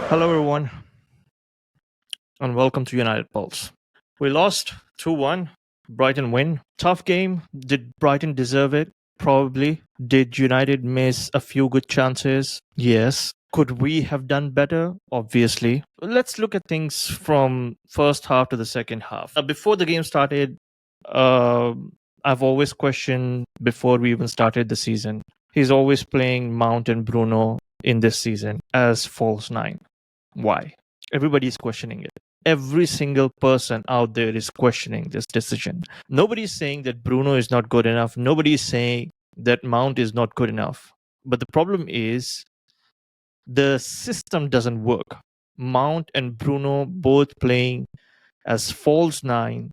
Hello, everyone, and welcome to United Pulse. We lost 2-1. Brighton win. Tough game. Did Brighton deserve it? Probably. Did United miss a few good chances? Yes. Could we have done better? Obviously. Let's look at things from first half to the second half. Before the game started, uh, I've always questioned before we even started the season. He's always playing Mount and Bruno in this season as false nine. Why? Everybody's questioning it. Every single person out there is questioning this decision. Nobody's saying that Bruno is not good enough. Nobody's saying that Mount is not good enough. But the problem is the system doesn't work. Mount and Bruno both playing as false nine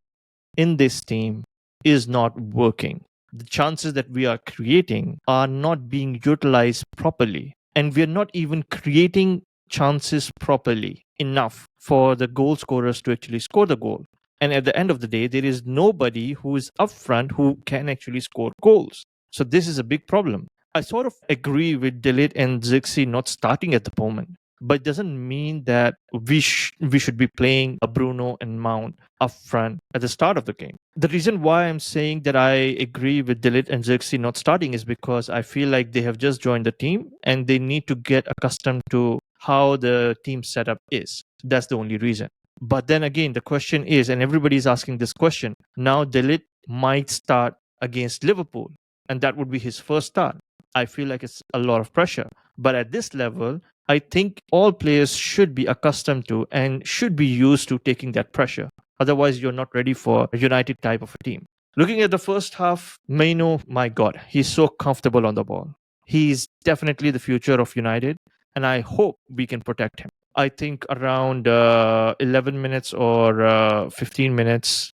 in this team is not working. The chances that we are creating are not being utilized properly. And we're not even creating chances properly enough for the goal scorers to actually score the goal. And at the end of the day, there is nobody who is up front who can actually score goals. So this is a big problem. I sort of agree with Dalot and Zixi not starting at the moment, but it doesn't mean that we should be playing a Bruno and Mount up front at the start of the game. The reason why I'm saying that I agree with Dalot and Zixi not starting is because I feel like they have just joined the team and they need to get accustomed to how the team setup is. That's the only reason. But then again, the question is, and everybody's asking this question, now Dalot might start against Liverpool, and that would be his first start. I feel like it's a lot of pressure. But at this level, I think all players should be accustomed to and should be used to taking that pressure. Otherwise, you're not ready for a United type of a team. Looking at the first half, Maino, my God, he's so comfortable on the ball. He's definitely the future of United, and I hope we can protect him. I think around 11 minutes or 15 minutes,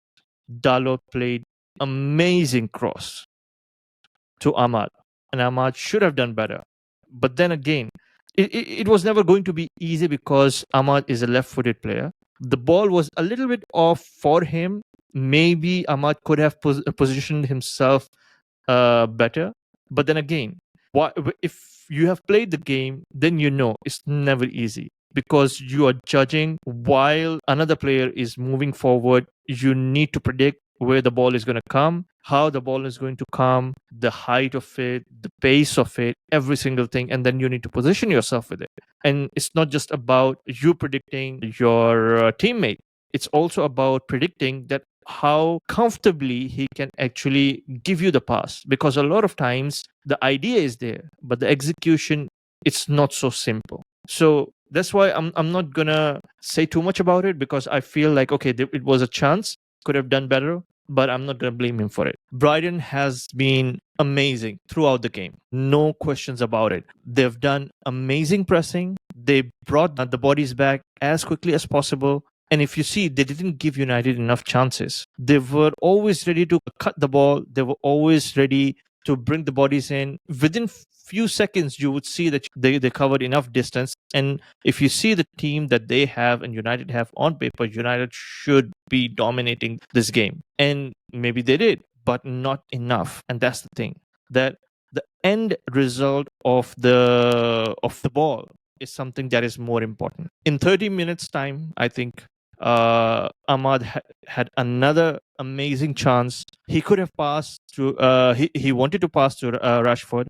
Dalot played amazing cross to Ahmad, and Ahmad should have done better. But then again, it was never going to be easy because Ahmad is a left-footed player. The ball was a little bit off for him. Maybe Ahmad could have positioned himself better. But then again, if you have played the game, then you know it's never easy because you are judging while another player is moving forward. You need to predict where the ball is going to come, how the ball is going to come, the height of it, the pace of it, every single thing. And then you need to position yourself with it. And it's not just about you predicting your teammate, it's also about predicting that how comfortably he can actually give you the pass, because a lot of times the idea is there but the execution, it's not so simple. So that's why I'm not gonna say too much about it, because I feel like, okay, it was a chance, could have done better, but I'm not gonna blame him for it. Brighton has been amazing throughout the game, no questions about it. They've done amazing pressing, they brought the bodies back as quickly as possible. And if you see, they didn't give United enough chances. They were always ready to cut the ball. They were always ready to bring the bodies in. Within few seconds, you would see that they covered enough distance. And if you see the team that they have and United have on paper, United should be dominating this game. And maybe they did, but not enough. And that's the thing. That the end result of the ball is something that is more important. In 30 minutes time, I think Ahmad had another amazing chance. He could have passed to. He wanted to pass to Rashford.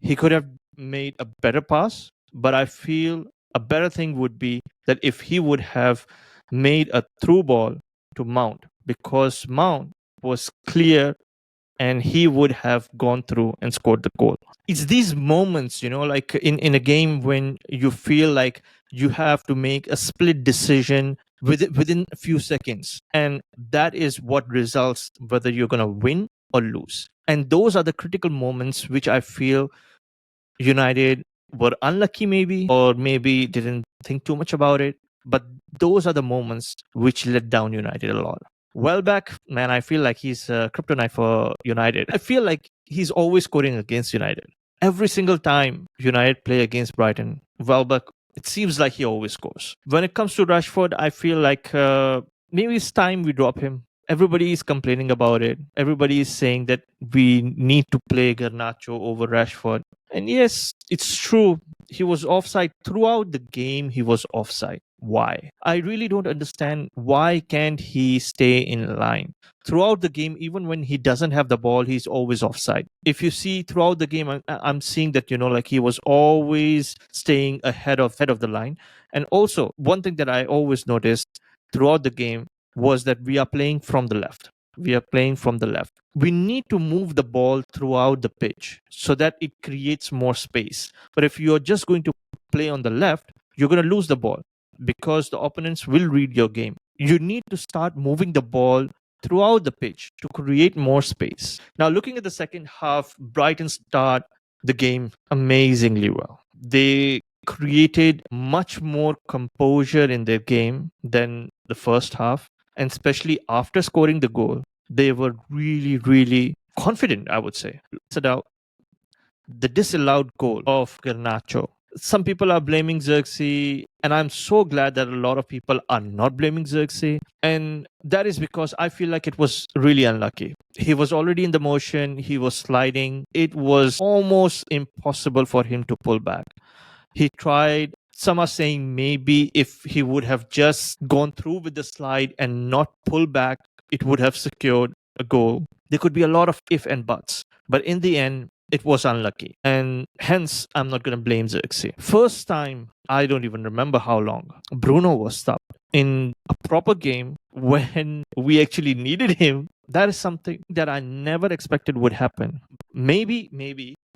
He could have made a better pass, but I feel a better thing would be that if he would have made a through ball to Mount, because Mount was clear and he would have gone through and scored the goal. It's these moments, like in a game when you feel like you have to make a split decision within a few seconds. And that is what results whether you're going to win or lose. And those are the critical moments which I feel United were unlucky, maybe, or maybe didn't think too much about it. But those are the moments which let down United a lot. Welbeck, man, I feel like he's kryptonite for United. I feel like he's always scoring against United. Every single time United play against Brighton, Welbeck, it seems like he always scores. When it comes to Rashford, I feel like maybe it's time we drop him. Everybody is complaining about it. Everybody is saying that we need to play Garnacho over Rashford. And yes, it's true. he was offside throughout the game. He was offside. Why? I really don't understand why can't he stay in line throughout the game. Even when he doesn't have the ball, he's always offside. If you see throughout the game, I'm seeing that, like he was always staying ahead of the line. And also one thing that I always noticed throughout the game was that we are playing from the left. We need to move the ball throughout the pitch so that it creates more space. But if you're just going to play on the left, you're going to lose the ball because the opponents will read your game. You need to start moving the ball throughout the pitch to create more space. Now, looking at the second half, Brighton start the game amazingly well. They created much more composure in their game than the first half. And especially after scoring the goal, they were really, really confident, I would say. The disallowed goal of Garnacho. Some people are blaming Xerxes, and I'm so glad that a lot of people are not blaming Xerxes. And that is because I feel like it was really unlucky. He was already in the motion, he was sliding. It was almost impossible for him to pull back. He tried. Some are saying maybe if he would have just gone through with the slide and not pull back, it would have secured a goal. There could be a lot of if and buts. But in the end, it was unlucky. And hence, I'm not going to blame Xerxes. First time, I don't even remember how long, Bruno was stopped in a proper game when we actually needed him. That is something that I never expected would happen. Maybe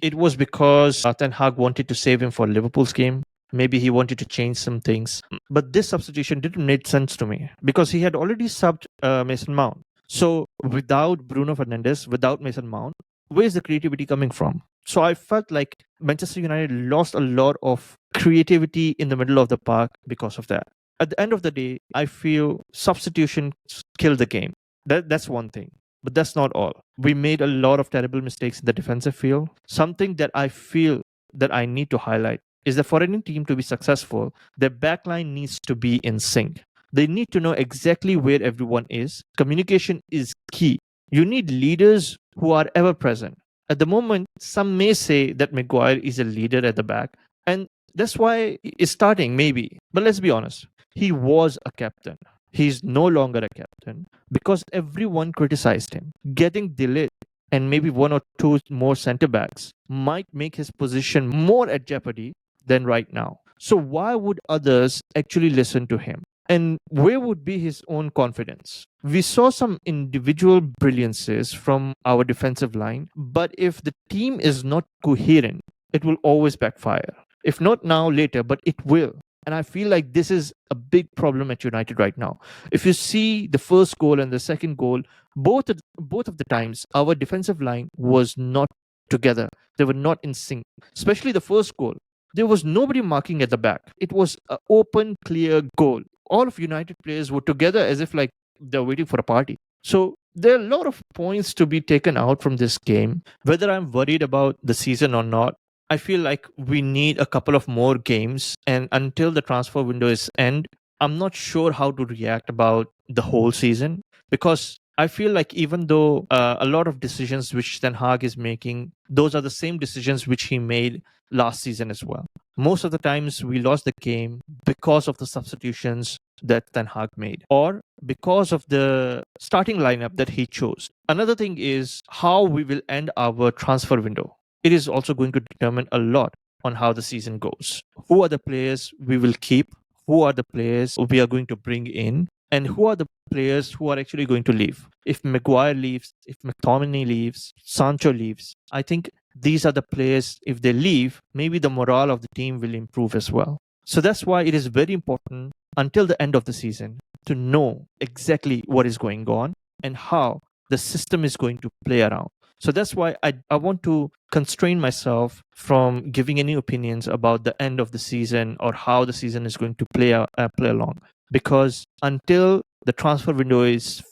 it was because Ten Hag wanted to save him for Liverpool's game. Maybe he wanted to change some things. But this substitution didn't make sense to me because he had already subbed Mason Mount. So without Bruno Fernandes, without Mason Mount, where's the creativity coming from? So I felt like Manchester United lost a lot of creativity in the middle of the park because of that. At the end of the day, I feel substitution killed the game. That's one thing. But that's not all. We made a lot of terrible mistakes in the defensive field. Something that I feel that I need to highlight is that for any team to be successful, their backline needs to be in sync. They need to know exactly where everyone is. Communication is key. You need leaders who are ever present. At the moment, some may say that Maguire is a leader at the back, and that's why he's starting, maybe. But let's be honest, he was a captain. He's no longer a captain because everyone criticized him. Getting Dalot and maybe one or two more centre backs might make his position more at jeopardy than right now. So why would others actually listen to him? And where would be his own confidence? We saw some individual brilliances from our defensive line, but if the team is not coherent, it will always backfire. If not now, later, but it will. And I feel like this is a big problem at United right now. If you see the first goal and the second goal, both of the times, our defensive line was not together. They were not in sync. Especially the first goal. There was nobody marking at the back. It was an open, clear goal. All of United players were together as if like they're waiting for a party. So there are a lot of points to be taken out from this game. Whether I'm worried about the season or not, I feel like we need a couple of more games. And until the transfer window is end, I'm not sure how to react about the whole season. Because I feel like even though a lot of decisions which Ten Hag is making, those are the same decisions which he made last season as well. Most of the times we lost the game because of the substitutions that Ten Hag made or because of the starting lineup that he chose. Another thing is how we will end our transfer window. It is also going to determine a lot on how the season goes. Who are the players we will keep? Who are the players we are going to bring in? And who are the players who are actually going to leave? If Maguire leaves, if McTominay leaves, Sancho leaves, I think these are the players, if they leave, maybe the morale of the team will improve as well. So that's why it is very important until the end of the season to know exactly what is going on and how the system is going to play around. So that's why I want to constrain myself from giving any opinions about the end of the season or how the season is going to play along. Because until the transfer window is,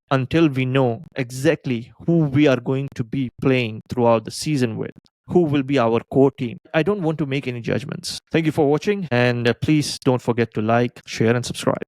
until we know exactly who we are going to be playing throughout the season with, who will be our core team, I don't want to make any judgments. Thank you for watching, and please don't forget to like, share, and subscribe.